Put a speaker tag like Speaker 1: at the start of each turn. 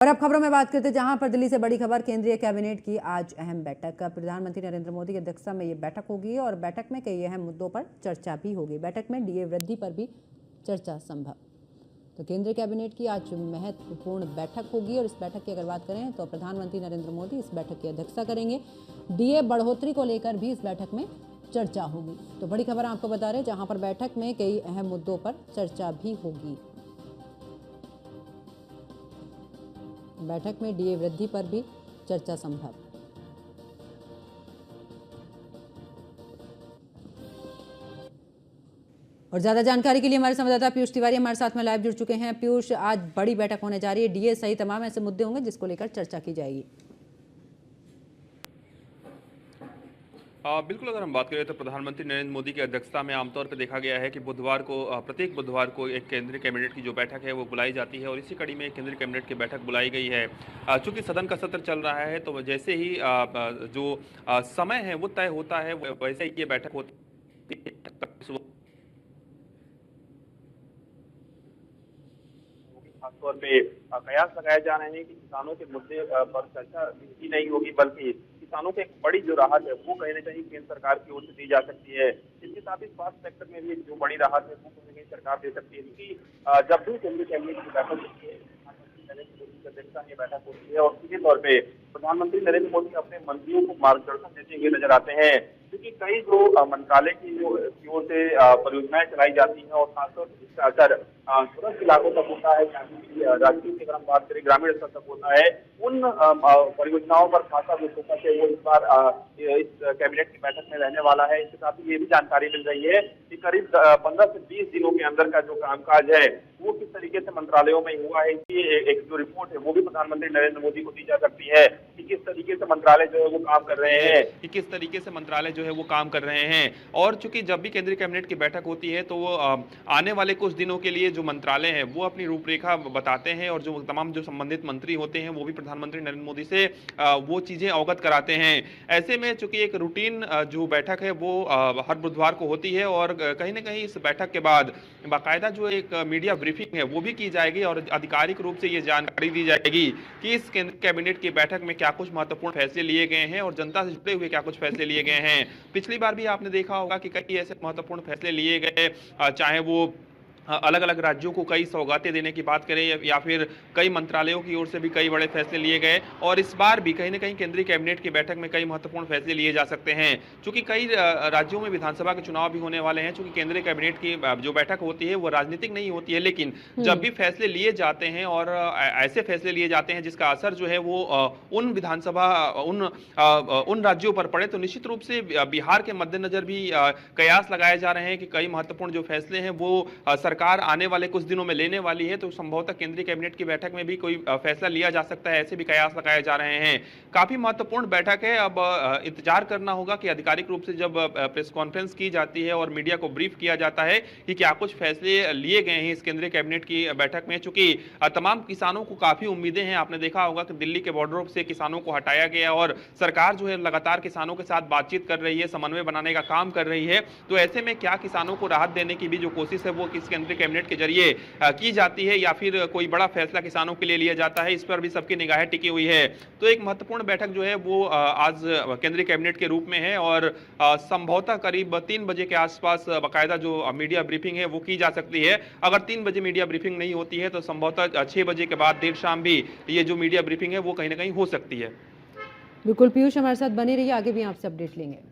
Speaker 1: और अब खबरों में बात करते हैं, जहां पर दिल्ली से बड़ी खबर। केंद्रीय कैबिनेट की आज अहम बैठक। प्रधानमंत्री नरेंद्र मोदी की अध्यक्षता में ये बैठक होगी और बैठक में कई अहम मुद्दों पर चर्चा भी होगी। बैठक में डीए वृद्धि पर भी चर्चा संभव। तो केंद्रीय कैबिनेट की आज महत्वपूर्ण बैठक होगी और इस बैठक की अगर बात करें तो प्रधानमंत्री नरेंद्र मोदी इस बैठक की अध्यक्षता करेंगे। डीए बढ़ोतरी को लेकर भी इस बैठक में चर्चा होगी। तो बड़ी खबर आपको बता रहे हैं, जहां पर बैठक में कई अहम मुद्दों पर चर्चा भी होगी। बैठक में डीए वृद्धि पर भी चर्चा संभव। और ज्यादा जानकारी के लिए हमारे संवाददाता पीयूष तिवारी हमारे साथ में लाइव जुड़ चुके हैं। पीयूष, आज बड़ी बैठक होने जा रही है, डीए सहित तमाम ऐसे मुद्दे होंगे जिसको लेकर चर्चा की जाएगी।
Speaker 2: बिल्कुल, अगर हम बात करें तो प्रधानमंत्री नरेंद्र मोदी की अध्यक्षता में आमतौर पर देखा गया है कि बुधवार को प्रत्येक बुधवार को एक केंद्रीय कैबिनेट की जो बैठक है वो बुलाई जाती है और इसी कड़ी में केंद्रीय कैबिनेट की बैठक बुलाई गई है। चूंकि सदन का सत्र चल रहा है तो जैसे ही जो समय है वो तय होता है वैसे ही ये बैठक होती है। खासतौर पे कयास लगाए जा रहे हैं कि किसानों के मुद्दे पर चर्चा ही नहीं होगी, बल्कि किसानों को एक बड़ी जो राहत है वो कहीं न कहीं केंद्र सरकार की ओर से दी जा सकती है। इसके साथ ही स्वास्थ्य सेक्टर में भी जो बड़ी राहत है वो कहीं न कहीं सरकार दे सकती है, क्योंकि जब भी केंद्रीय कैबिनेट की बैठक होती है, प्रधानमंत्री नरेंद्र मोदी की अध्यक्षता में बैठक होती है और सीधे तौर पे प्रधानमंत्री नरेंद्र मोदी अपने मंत्रियों को मार्गदर्शन देते हुए नजर आते हैं, क्योंकि कई जो मंत्रालय की ओर से परियोजनाएं चलाई जाती हैं और खासतौर पर इसका असर दूरस्थ इलाकों तक होता है, राज्यों की अगर हम बात करें ग्रामीण स्तर तक होता है। उन परियोजनाओं पर खासा जो फोकस है वो इस बार इस कैबिनेट की बैठक में रहने वाला है। इसके साथ ही ये भी जानकारी मिल रही है कि करीब 15 से 20 दिनों के अंदर का जो कामकाज है वो किस तरीके से मंत्रालयों में हुआ है, इसकी एक जो रिपोर्ट है वो भी प्रधानमंत्री नरेंद्र मोदी को दी जा सकती है कि किस तरीके से मंत्रालय जो है वो काम कर रहे हैं, किस तरीके से मंत्रालय जो है वो काम कर रहे हैं। और चूंकि जब भी केंद्रीय कैबिनेट की बैठक होती है तो वो आने वाले कुछ दिनों के लिए जो मंत्रालय है वो अपनी रूपरेखा बताते हैं और जो तमाम जो संबंधित मंत्री होते हैं वो भी प्रधानमंत्री नरेंद्र मोदी से वो चीजें अवगत कराते हैं। ऐसे में चूंकि एक रूटीन जो बैठक है वो हर बुधवार को होती है और कहीं ना कहीं इस बैठक के बाद बाकायदा जो एक मीडिया ब्रीफिंग है वो भी की जाएगी और आधिकारिक रूप से ये जानकारी दी जाएगी कि इस कैबिनेट की बैठक में क्या कुछ महत्वपूर्ण फैसले लिए गए हैं और जनता से जुड़े हुए क्या कुछ फैसले लिए गए हैं। पिछली बार भी आपने देखा होगा कि कई ऐसे महत्वपूर्ण फैसले लिए गए, चाहे वो अलग अलग राज्यों को कई सौगातें देने की बात करें या फिर कई मंत्रालयों की ओर से भी कई बड़े फैसले लिए गए। और इस बार भी कहीं ना कहीं केंद्रीय कैबिनेट की बैठक में कई महत्वपूर्ण फैसले लिए जा सकते हैं, क्योंकि कई राज्यों में विधानसभा के चुनाव भी होने वाले हैं। चूंकि केंद्रीय कैबिनेट की जो बैठक होती है वो राजनीतिक नहीं होती है, लेकिन जब भी फैसले लिए जाते हैं और ऐसे फैसले लिए जाते हैं जिसका असर जो है वो उन विधानसभा उन राज्यों पर पड़े, तो निश्चित रूप से बिहार के मद्देनजर भी कयास लगाए जा रहे हैं कि कई महत्वपूर्ण जो फैसले हैं वो सरकार आने वाले कुछ दिनों में लेने वाली है, तो संभवतः केंद्रीय कैबिनेट की बैठक में भी कोई फैसला लिया जा सकता है। ऐसे भी कयास लगाए जा रहे हैं। काफी महत्वपूर्ण बैठक है। अब इंतजार करना होगा कि आधिकारिक रूप से जब प्रेस कॉन्फ्रेंस की जाती है और मीडिया को ब्रीफ किया जाता है कि क्या कुछ फैसले लिए गए हैं इस केंद्रीय कैबिनेट की बैठक में। चूंकि तमाम किसानों को काफी उम्मीदें हैं। आपने देखा होगा कि दिल्ली के बॉर्डरों से किसानों को हटाया गया और सरकार जो है लगातार किसानों के साथ बातचीत कर रही है, समन्वय बनाने का काम कर रही है। तो ऐसे में क्या किसानों को राहत देने की भी जो कोशिश है वो किस केंद्रीय कैबिनेट के जरिए की जाती है या फिर कोई बड़ा फैसला किसानों के लिए लिया जाता है, इस पर भी सबकी निगाहें टिकी हुई है। तो एक महत्वपूर्ण बैठक जो है वो आज केंद्रीय कैबिनेट के रूप में है और संभवतः करीब 3 बजे के आसपास बाकायदा जो मीडिया ब्रीफिंग है वो की जा सकती है। अगर 3 बजे मीडिया ब्रीफिंग नहीं होती है तो संभवतः 6 बजे के बाद देर शाम भी ये जो मीडिया ब्रीफिंग है वो कहीं ना कहीं हो सकती है।
Speaker 1: बिल्कुल पीयूष, हमारे साथ बने रहिए, आगे भी आपसे अपडेट लेंगे।